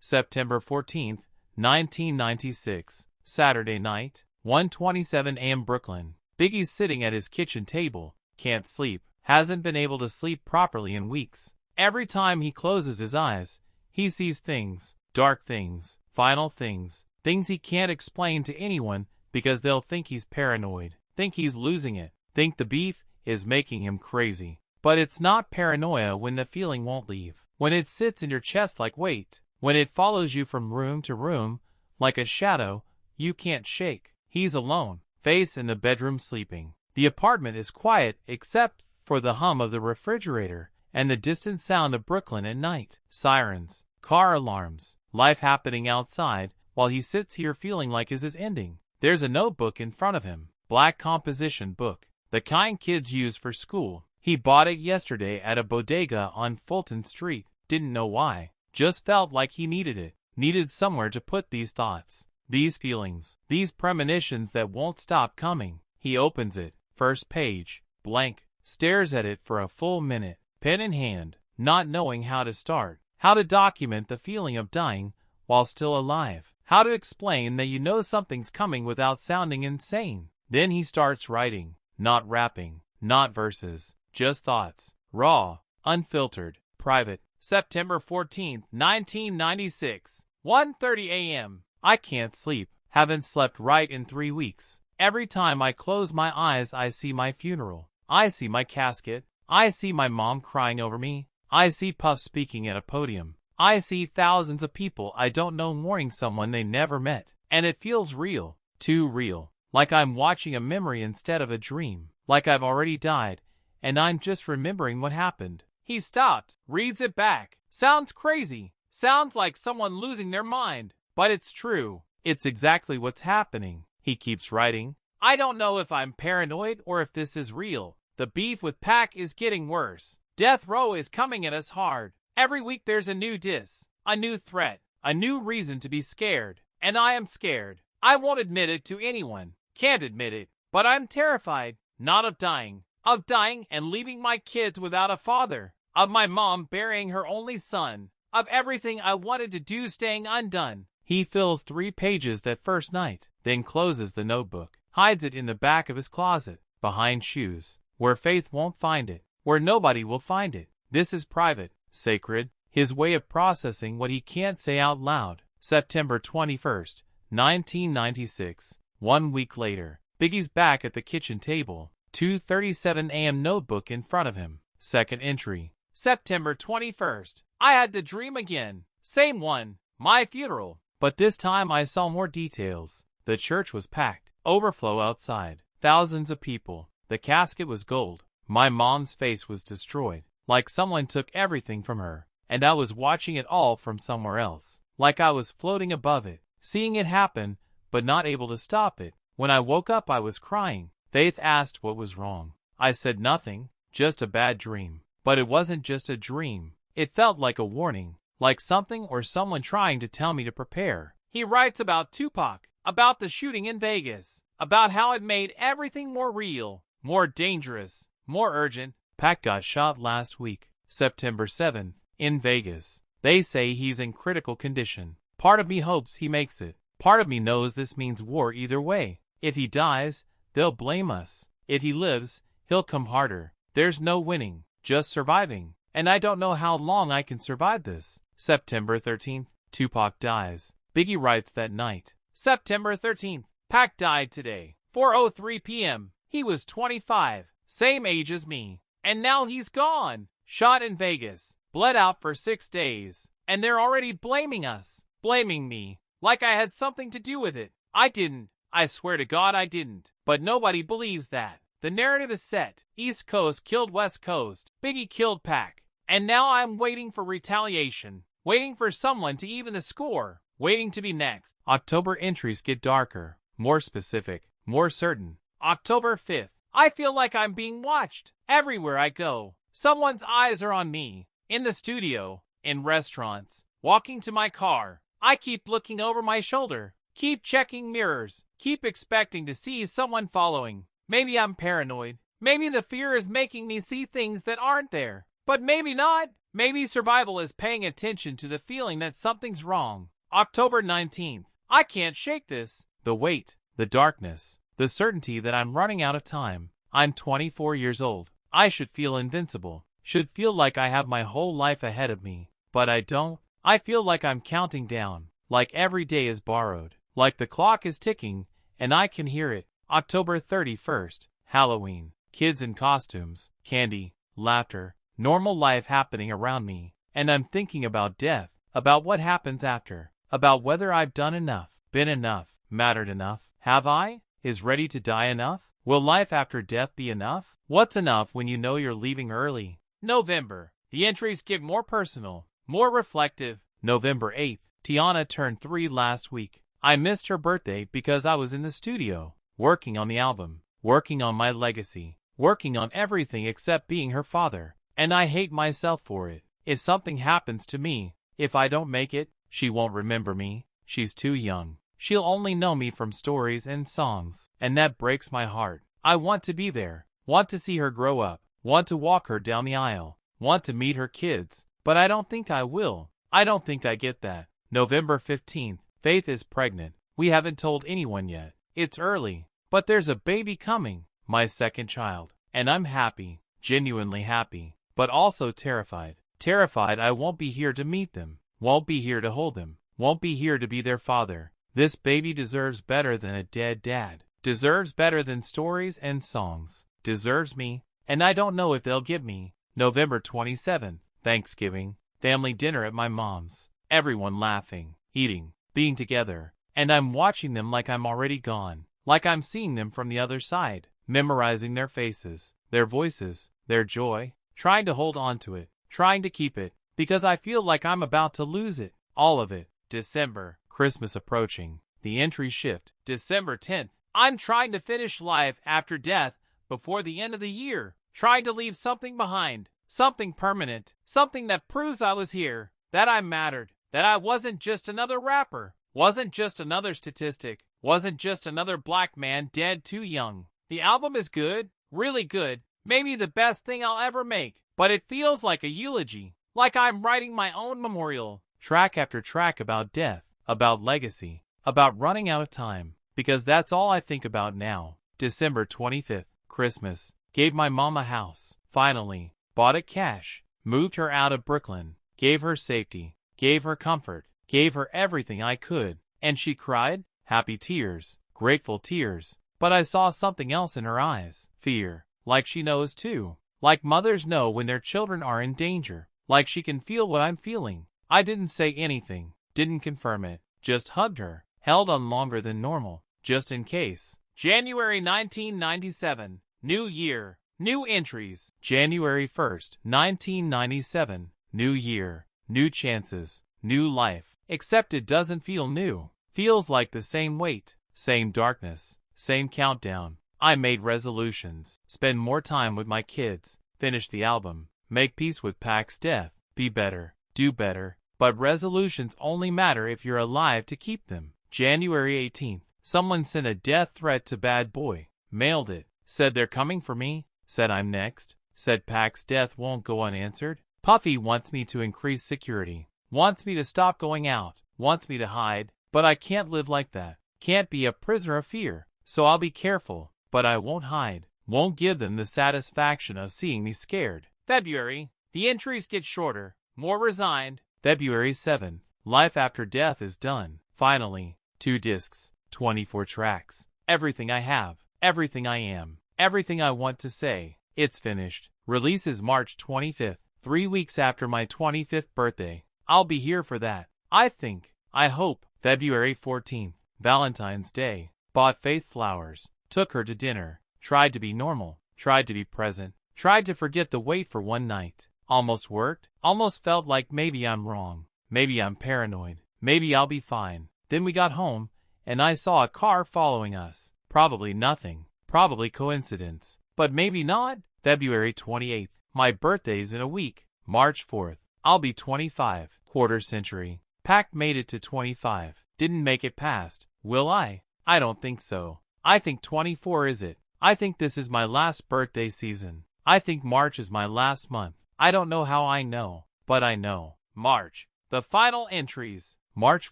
September 14th, 1996. Saturday night, 1:27 a.m. Brooklyn. Biggie's sitting at his kitchen table. Can't sleep. Hasn't been able to sleep properly in weeks. Every time he closes his eyes, he sees things. Dark things. Final things. Things he can't explain to anyone because they'll think he's paranoid. Think he's losing it. Think the beef is making him crazy. But it's not paranoia when the feeling won't leave. When it sits in your chest like weight. When it follows you from room to room like a shadow you can't shake. He's alone. Face in the bedroom sleeping. The apartment is quiet except for the hum of the refrigerator and the distant sound of Brooklyn at night. Sirens. Car alarms. Life happening outside while he sits here feeling like his is ending. There's a notebook in front of him. Black composition book. The kind kids use for school. He bought it yesterday at a bodega on Fulton Street. Didn't know why. Just felt like he needed it. Needed somewhere to put these thoughts. These feelings. These premonitions that won't stop coming. He opens it. First page. Blank. Stares at it for a full minute. Pen in hand. Not knowing how to start. How to document the feeling of dying while still alive. How to explain that you know something's coming without sounding insane. Then he starts writing. Not rapping. Not verses. Just thoughts. Raw. Unfiltered. Private. September 14th, 1996. 1:30 a.m. I can't sleep. Haven't slept right in 3 weeks. Every time I close my eyes I see my funeral. I see my casket. I see my mom crying over me. I see Puff speaking at a podium. I see thousands of people I don't know mourning someone they never met. And it feels real. Too real. Like I'm watching a memory instead of a dream. Like I've already died, and I'm just remembering what happened. He stops, reads it back. Sounds crazy. Sounds like someone losing their mind. But it's true. It's exactly what's happening. He keeps writing. I don't know if I'm paranoid or if this is real. The beef with Pac is getting worse. Death row is coming at us hard. Every week there's a new diss, a new threat, a new reason to be scared. And I am scared. I won't admit it to anyone. Can't admit it. But I'm terrified. Not of dying. Of dying and leaving my kids without a father. Of my mom burying her only son. Of everything I wanted to do staying undone. He fills 3 pages that first night, then closes the notebook, hides it in the back of his closet, behind shoes, where Faith won't find it, where nobody will find it. This is private, sacred, his way of processing what he can't say out loud. September 21st, 1996. 1 week later, Biggie's back at the kitchen table, 2:37 a.m. notebook in front of him. Second entry. September 21st. I had the dream again. Same one. My funeral. But this time I saw more details. The church was packed. Overflow outside. Thousands of people. The casket was gold. My mom's face was destroyed. Like someone took everything from her. And I was watching it all from somewhere else. Like I was floating above it. Seeing it happen, but not able to stop it. When I woke up I was crying. Faith asked what was wrong. I said nothing. Just a bad dream. But it wasn't just a dream. It felt like a warning. Like something or someone trying to tell me to prepare. He writes about Tupac, about the shooting in Vegas, about how it made everything more real, more dangerous, more urgent. Pac got shot last week, September 7th, in Vegas. They say he's in critical condition. Part of me hopes he makes it. Part of me knows this means war either way. If he dies, they'll blame us. If he lives, he'll come harder. There's no winning, just surviving. And I don't know how long I can survive this. September 13th, Tupac dies. Biggie writes that night. September 13th, Pac died today, 4:03 p.m. He was 25, same age as me. And now he's gone. Shot in Vegas, bled out for 6 days. And they're already blaming us, blaming me, like I had something to do with it. I didn't. I swear to God I didn't. But nobody believes that. The narrative is set. East Coast killed West Coast. Biggie killed Pac. And now I'm waiting for retaliation. Waiting for someone to even the score. Waiting to be next. October entries get darker, more specific, more certain. October 5th. I feel like I'm being watched. Everywhere I go, someone's eyes are on me. In the studio, in restaurants, walking to my car. I keep looking over my shoulder. Keep checking mirrors. Keep expecting to see someone following. Maybe I'm paranoid. Maybe the fear is making me see things that aren't there. but maybe not. Maybe survival is paying attention to the feeling that something's wrong. October 19th. I can't shake this. The weight, the darkness, the certainty that I'm running out of time. I'm 24 years old. I should feel invincible. Should feel like I have my whole life ahead of me. But I don't. I feel like I'm counting down. Like every day is borrowed. Like the clock is ticking, and I can hear it. October 31st. Halloween. Kids in costumes. Candy. Laughter. Normal life happening around me. And I'm thinking about death. About what happens after. About whether I've done enough. Been enough. Mattered enough. Have I? Is ready to die enough? Will life after death be enough? What's enough when you know you're leaving early? November. The entries get more personal. More reflective. November 8th. Tiana turned 3 last week. I missed her birthday because I was in the studio, working on the album, working on my legacy, working on everything except being her father. And I hate myself for it. If something happens to me, if I don't make it, she won't remember me. She's too young. She'll only know me from stories and songs. And that breaks my heart. I want to be there. Want to see her grow up. Want to walk her down the aisle. Want to meet her kids. But I don't think I will. I don't think I get that. November 15th. Faith is pregnant. We haven't told anyone yet. It's early. But there's a baby coming. My second child. And I'm happy. Genuinely happy. But also terrified. Terrified I won't be here to meet them. Won't be here to hold them. Won't be here to be their father. This baby deserves better than a dead dad. Deserves better than stories and songs. Deserves me. And I don't know if they'll give me. November 27th. Thanksgiving. Family dinner at my mom's. Everyone laughing, eating, being together. And I'm watching them like I'm already gone. Like I'm seeing them from the other side. Memorizing their faces, their voices, their joy. Trying to hold on to it. Trying to keep it. Because I feel like I'm about to lose it. All of it. December. Christmas approaching. The entry shift. December 10th. I'm trying to finish life after death before the end of the year. Trying to leave something behind. Something permanent. Something that proves I was here. That I mattered. That I wasn't just another rapper. Wasn't just another statistic. Wasn't just another black man dead too young. The album is good. Really good. Maybe the best thing I'll ever make. But it feels like a eulogy. Like I'm writing my own memorial. Track after track about death. About legacy. About running out of time. Because that's all I think about now. December 25th. Christmas. Gave my mom a house. Finally. Bought it cash. Moved her out of Brooklyn. Gave her safety. Gave her comfort. Gave her everything I could. And she cried. Happy tears. Grateful tears. But I saw something else in her eyes. Fear. Like she knows too. Like mothers know when their children are in danger. Like she can feel what I'm feeling. I didn't say anything. Didn't confirm it. Just hugged her. Held on longer than normal. Just in case. January 1997. New year. New entries. January 1st, 1997. New year. New chances. New life. Except it doesn't feel new. Feels like the same weight. Same darkness. Same countdown. I made resolutions. Spend more time with my kids. Finish the album. Make peace with Pac's death. Be better. Do better. But resolutions only matter if you're alive to keep them. January 18th. Someone sent a death threat to Bad Boy. Mailed it. Said they're coming for me. Said I'm next. Said Pac's death won't go unanswered. Puffy wants me to increase security. Wants me to stop going out. Wants me to hide. But I can't live like that. Can't be a prisoner of fear. So I'll be careful. But I won't hide. Won't give them the satisfaction of seeing me scared. February. The entries get shorter. More resigned. February 7th. Life after death is done. Finally. 2 discs. 24 tracks. Everything I have. Everything I am. Everything I want to say. It's finished. Releases March 25th. 3 weeks after my 25th birthday. I'll be here for that. I think. I hope. February 14th. Valentine's Day. Bought Faith flowers. Took her to dinner. Tried to be normal. Tried to be present. Tried to forget the wait for one night. Almost worked. Almost felt like maybe I'm wrong. Maybe I'm paranoid. Maybe I'll be fine. Then we got home, and I saw a car following us. Probably nothing. Probably coincidence. But maybe not. February 28th. My birthday's in a week. March 4th. I'll be 25. Quarter century. Pac made it to 25. Didn't make it past. Will I? I don't think so. I think 24 is it. I think this is my last birthday season. I think March is my last month. I don't know how I know, but I know. March. The final entries. March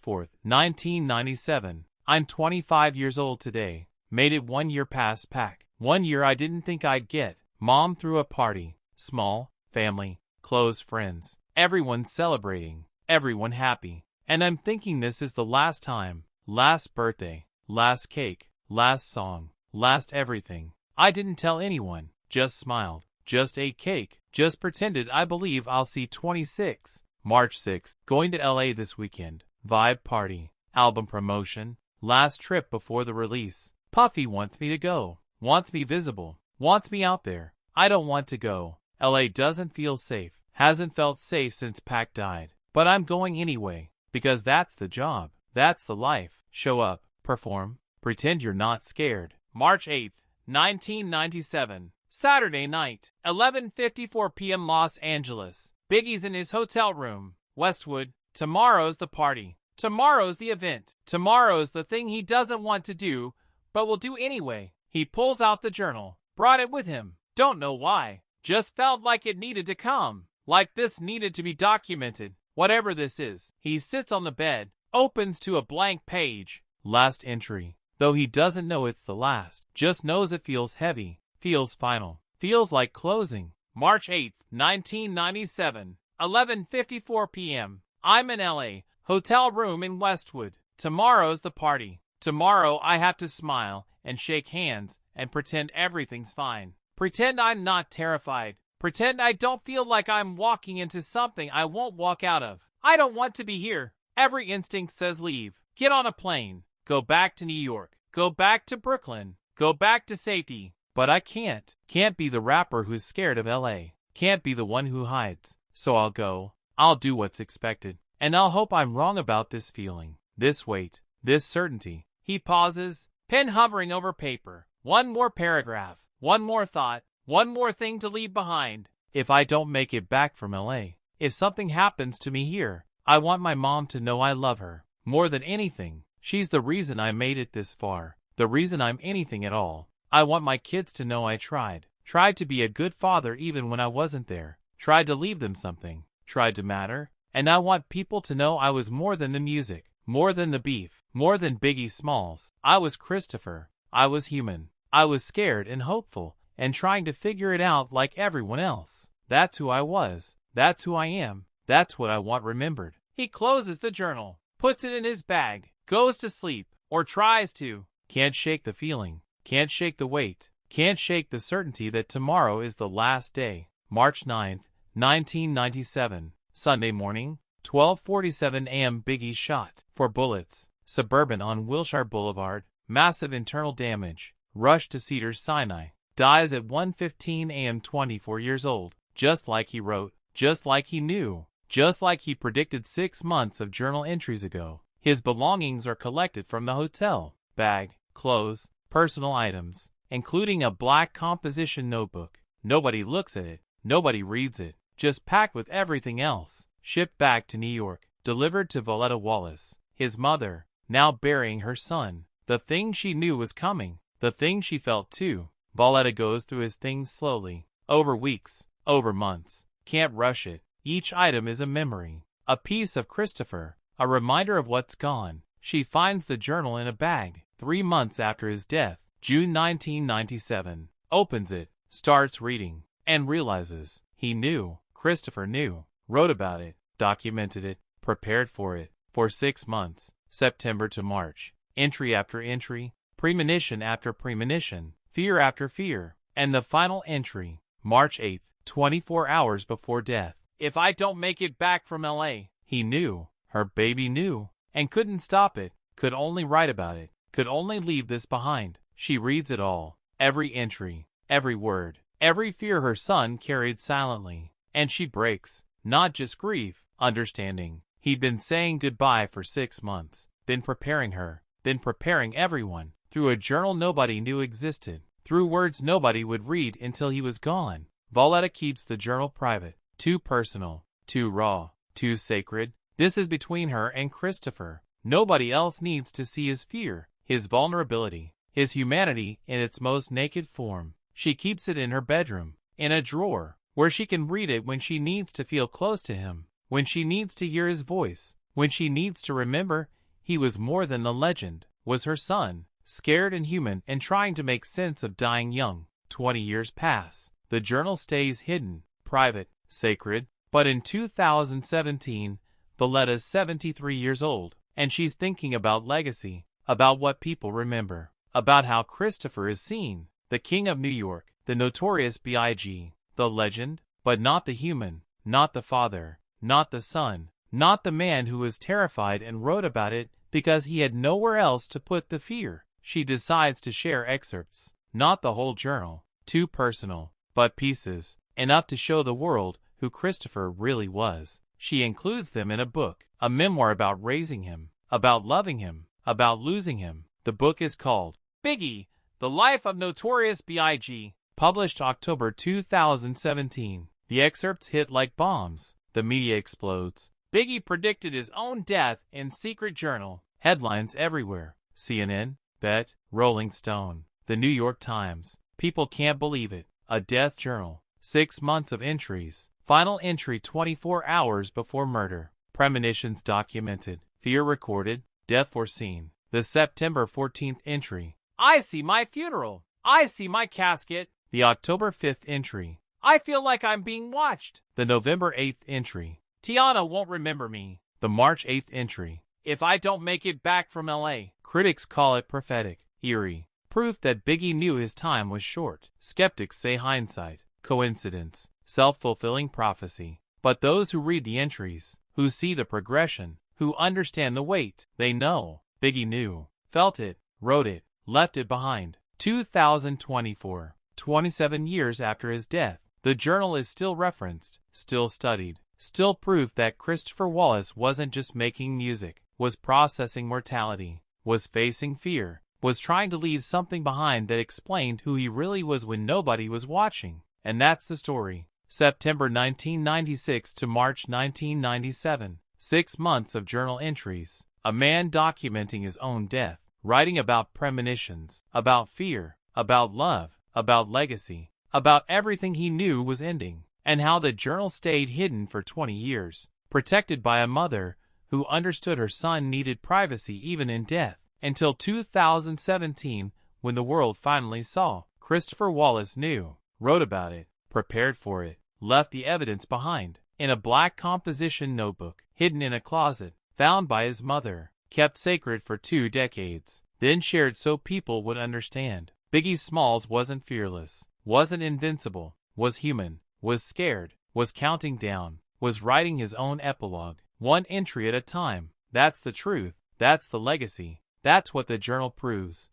4th, 1997. I'm 25 years old today. Made it 1 year past Pac. 1 year I didn't think I'd get. Mom threw a party. Small, family, close friends. Everyone celebrating. Everyone happy. And I'm thinking this is the last time. Last birthday. Last cake. Last song. Last everything. I didn't tell anyone. Just smiled. Just ate cake. Just pretended I believe I'll see 26. March 6th. Going to LA this weekend. Vibe party. Album promotion. Last trip before the release. Puffy wants me to go. Wants me visible. Wants me out there. I don't want to go. LA doesn't feel safe. Hasn't felt safe since Pac died. But I'm going anyway. Because that's the job. That's the life. Show up. Perform. Pretend you're not scared. March 8th, 1997. Saturday night. 11:54 p.m. Los Angeles. Biggie's in his hotel room. Westwood. Tomorrow's the party. Tomorrow's the event. Tomorrow's the thing he doesn't want to do, but will do anyway. He pulls out the journal. Brought it with him. Don't know why. Just felt like it needed to come. Like this needed to be documented. Whatever this is. He sits on the bed. Opens to a blank page. Last entry. Though he doesn't know it's the last. Just knows it feels heavy. Feels final. Feels like closing. March 8th, 1997. 11:54 p.m. I'm in LA. Hotel room in Westwood. Tomorrow's the party. Tomorrow I have to smile and shake hands and pretend everything's fine. Pretend I'm not terrified. Pretend I don't feel like I'm walking into something I won't walk out of. I don't want to be here. Every instinct says leave. Get on a plane. Go back to New York. Go back to Brooklyn. Go back to safety. But I can't. Can't be the rapper who's scared of LA. Can't be the one who hides. So I'll go. I'll do what's expected. And I'll hope I'm wrong about this feeling. This weight. This certainty. He pauses, pen hovering over paper. One more paragraph. One more thought. One more thing to leave behind. If I don't make it back from LA. If something happens to me here. I want my mom to know I love her. More than anything. She's the reason I made it this far. The reason I'm anything at all. I want my kids to know I tried. Tried to be a good father even when I wasn't there. Tried to leave them something. Tried to matter. And I want people to know I was more than the music. More than the beef. More than Biggie Smalls. I was Christopher. I was human. I was scared and hopeful. And trying to figure it out like everyone else. That's who I was. That's who I am. That's what I want remembered. He closes the journal. Puts it in his bag. Goes to sleep. Or tries to. Can't shake the feeling. Can't shake the weight. Can't shake the certainty that tomorrow is the last day. March 9th, 1997. Sunday morning, 12:47 a.m. Biggie shot. 4 bullets. Suburban on Wilshire Boulevard. Massive internal damage. Rushed to Cedars-Sinai. Dies at 1:15 a.m. 24 years old. Just like he wrote. Just like he knew. Just like he predicted 6 months of journal entries ago. His belongings are collected from the hotel. Bag, clothes, personal items, including a black composition notebook. Nobody looks at it. Nobody reads it. Just packed with everything else. Shipped back to New York. Delivered to Voletta Wallace. His mother, now burying her son. The thing she knew was coming. The thing she felt too. Voletta goes through his things slowly. Over weeks. Over months. Can't rush it. Each item is a memory. A piece of Christopher. A reminder of what's gone. She finds the journal in a bag. 3 months after his death. June 1997. Opens it. Starts reading. And realizes. He knew. Christopher knew. Wrote about it. Documented it. Prepared for it. For 6 months. September to March. Entry after entry. Premonition after premonition. Fear after fear. And the final entry. March 8th. 24 hours before death. If I don't make it back from LA. He knew. Her baby knew. And couldn't stop it. Could only write about it. Could only leave this behind. She reads it all. Every entry. Every word. Every fear her son carried silently. And she breaks. Not just grief. Understanding. He'd been saying goodbye for 6 months. Been preparing her. Been preparing everyone. Through a journal nobody knew existed. Through words nobody would read until he was gone. Voletta keeps the journal private. Too personal. Too raw. Too sacred. This is between her and Christopher. Nobody else needs to see his fear. His vulnerability. His humanity in its most naked form. She keeps it in her bedroom. In a drawer. where she can read it when she needs to feel close to him, when she needs to hear his voice, when she needs to remember he was more than the legend, was her son, scared and human and trying to make sense of dying young. 20 years pass. The journal stays hidden, private, sacred, but in 2017, Voletta's 73 years old, and she's thinking about legacy, about what people remember, about how Christopher is seen, the King of New York, the notorious Biggie, the legend, but not the human, not the father, not the son, not the man who was terrified and wrote about it because he had nowhere else to put the fear. She decides to share excerpts, not the whole journal, too personal, but pieces, enough to show the world who Christopher really was. She includes them in a book, a memoir about raising him, about loving him, about losing him. The book is called Biggie, The Life of Notorious B.I.G., published October 2017. The excerpts hit like bombs. The media explodes. Biggie predicted his own death in secret journal. Headlines everywhere. CNN, Bet, Rolling Stone, The New York Times. People can't believe it. A death journal. 6 months of entries. Final entry 24 hours before murder. Premonitions documented. Fear recorded. Death foreseen. The September 14th entry. I see my funeral. I see my casket. The October 5th entry. I feel like I'm being watched. The November 8th entry. Tiana won't remember me. The March 8th entry. If I don't make it back from LA. Critics call it prophetic, eerie. Proof that Biggie knew his time was short. Skeptics say hindsight, coincidence, self-fulfilling prophecy. But those who read the entries, who see the progression, who understand the weight, they know. Biggie knew, felt it, wrote it, left it behind. 2024, 27 years after his death, the journal is still referenced, still studied, still proof that Christopher Wallace wasn't just making music, was processing mortality, was facing fear, was trying to leave something behind that explained who he really was when nobody was watching. And that's the story. September 1996 to March 1997. 6 months of journal entries. A man documenting his own death, writing about premonitions, about fear, about love, about legacy, about everything he knew was ending, and how the journal stayed hidden for 20 years, protected by a mother who understood her son needed privacy even in death, until 2017 when the world finally saw. Christopher Wallace knew, wrote about it, prepared for it, left the evidence behind, in a black composition notebook, hidden in a closet, found by his mother, kept sacred for 2 decades, then shared so people would understand. Biggie Smalls wasn't fearless, wasn't invincible, was human, was scared, was counting down, was writing his own epilogue, one entry at a time. That's the truth, that's the legacy, that's what the journal proves.